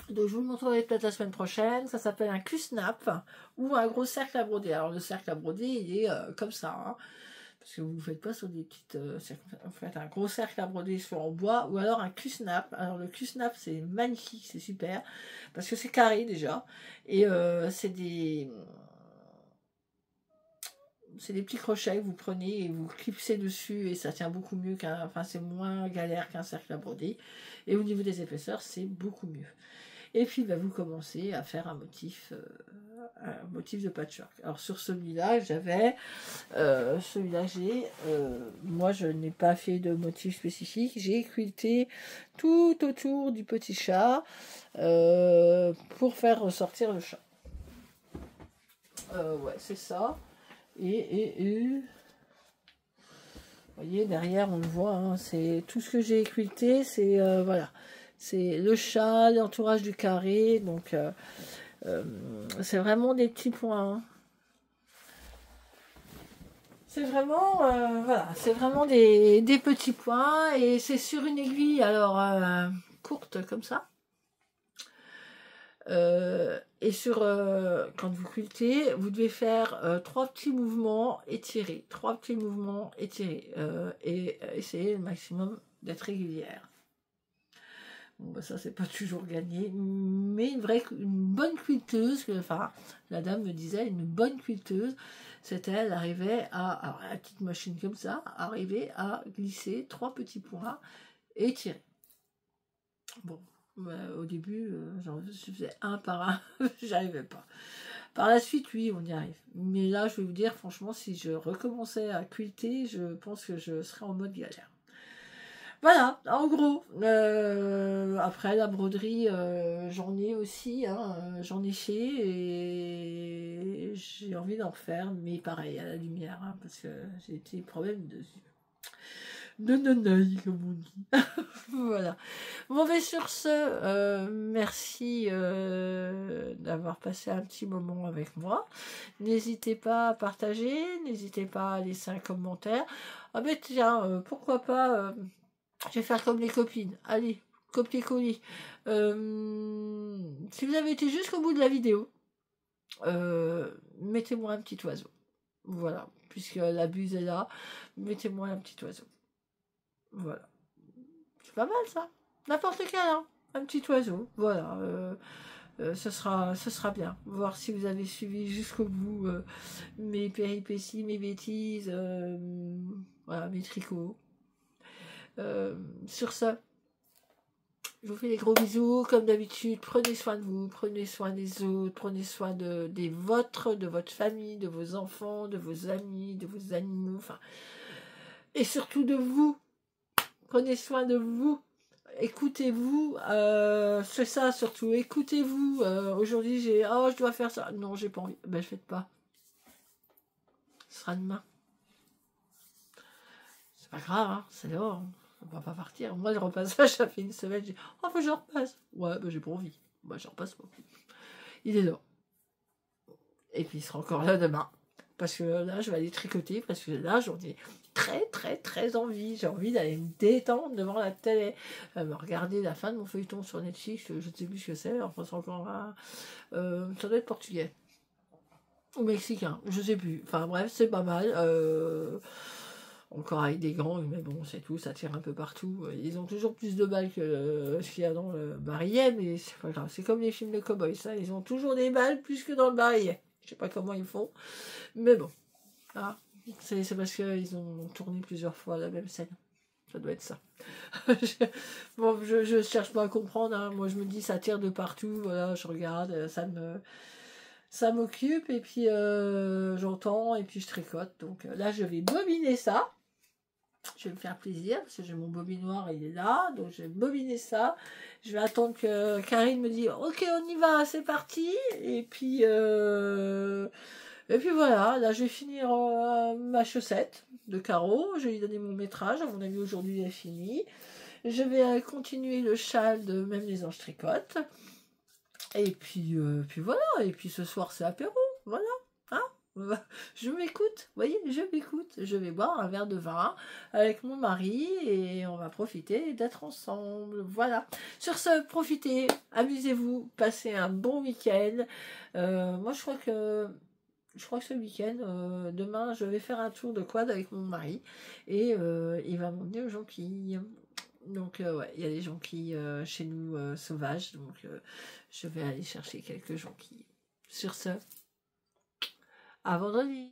Donc, je vous le montrerai peut-être la semaine prochaine. Ça s'appelle un cul-snap ou un gros cercle à broder. Alors, le cercle à broder, il est comme ça. Hein. Parce que vous ne le faites pas sur des petites... vous faites un gros cercle à broder soit en bois ou alors un cul-snap. Alors, le cul-snap, c'est magnifique, c'est super. Parce que c'est carré déjà. Et c'est des petits crochets que vous prenez et vous clipsez dessus et ça tient beaucoup mieux enfin c'est moins galère qu'un cercle à broder. Et au niveau des épaisseurs, c'est beaucoup mieux. Et puis vous commencez à faire un motif de patchwork. Alors sur celui-là, moi je n'ai pas fait de motif spécifique, j'ai quilté tout autour du petit chat pour faire ressortir le chat. Ouais, c'est ça. Et vous voyez derrière on le voit, hein, c'est tout ce que j'ai quilté, c'est voilà, c'est le chat, l'entourage du carré, donc c'est vraiment des petits points. Hein. C'est vraiment voilà, c'est vraiment des petits points et c'est sur une aiguille alors courte comme ça. Et quand vous quiltez, vous devez faire 3 petits mouvements étirés. 3 petits mouvements étirés. Et essayer le maximum d'être régulière. Bon, bah ça, c'est pas toujours gagné. Mais une bonne quilteuse, enfin, la dame me disait, une bonne quilteuse, c'était, elle arrivait alors, la petite machine comme ça, arrivait à glisser 3 petits points et tirer. Bon. Au début, je faisais un par un, j'arrivais pas. Par la suite, oui, on y arrive. Mais là, je vais vous dire, franchement, si je recommençais à quilter, je pense que je serais en mode galère. Voilà, en gros. Après, la broderie, j'en ai aussi, hein, j'en ai fait et j'ai envie d'en refaire, mais pareil, à la lumière, hein, parce que j'ai des problèmes de non, comme on dit. Voilà. Bon, mais sur ce, merci d'avoir passé un petit moment avec moi. N'hésitez pas à partager, n'hésitez pas à laisser un commentaire. Ah ben tiens, pourquoi pas, je vais faire comme les copines. Allez, copier-coller. Si vous avez été jusqu'au bout de la vidéo, mettez-moi un petit oiseau. Voilà, puisque la buse est là, mettez-moi un petit oiseau. Voilà. C'est pas mal ça. N'importe quel, hein. Un petit oiseau. Voilà. Ce sera bien. Voir si vous avez suivi jusqu'au bout mes péripéties, mes bêtises, voilà, mes tricots. Sur ça, je vous fais des gros bisous. Comme d'habitude, prenez soin de vous, prenez soin des autres, prenez soin des vôtres, de votre famille, de vos enfants, de vos amis, de vos animaux, enfin, et surtout de vous. Prenez soin de vous, écoutez-vous, c'est ça surtout, écoutez-vous. Aujourd'hui, je dois faire ça. Non, j'ai pas envie. Ben, je faites pas. Ce sera demain. C'est pas grave, hein, c'est dehors. On va pas partir. Moi, le repassage, ça fait une semaine. Faut que je repasse. Ouais, ben, j'ai pas envie. Moi, je repasse pas. Il est là. Et puis, il sera encore là demain. parce que là, je vais aller tricoter, parce que là, j'en ai très envie. J'ai envie d'aller me détendre devant la télé, me regarder la fin de mon feuilleton sur Netflix, je ne sais plus ce que c'est, enfin, c'est encore un... ça doit être portugais. Ou mexicain, je sais plus. Enfin bref, c'est pas mal. Encore avec des gants, mais bon, c'est tout, ça tire un peu partout. Ils ont toujours plus de balles que ce qu'il y a dans le barillet, mais c'est pas grave. C'est comme les films de cow-boys, ça. Ils ont toujours des balles plus que dans le barillet. Je sais pas comment ils font, mais bon. Ah, c'est parce qu'ils ont tourné plusieurs fois la même scène. Ça doit être ça. Bon, je cherche pas à comprendre. Hein. Moi, je me dis, ça tire de partout. Voilà, je regarde, ça m'occupe et puis j'entends et puis je tricote. Donc là, je vais bobiner ça. Je vais me faire plaisir parce que j'ai mon bobinoir, il est là. Donc je vais bobiner ça. Je vais attendre que Karine me dise ok, on y va, c'est parti. Et puis voilà, là je vais finir ma chaussette de carreau. Je vais lui donner mon métrage. À mon avis, aujourd'hui, elle est finie. Je vais continuer le châle de Même les anges tricotent. Et puis voilà, et puis ce soir c'est apéro, voilà, hein. Je m'écoute, vous voyez, je m'écoute. Je vais boire un verre de vin avec mon mari et on va profiter d'être ensemble, voilà. Sur ce, profitez, amusez-vous, passez un bon week-end. Moi je crois que ce week-end, demain, je vais faire un tour de quad avec mon mari et il va m'emmener aux jonquilles. Donc, ouais, il y a des jonquilles chez nous sauvages, donc je vais aller chercher quelques jonquilles. Sur ce, à vendredi!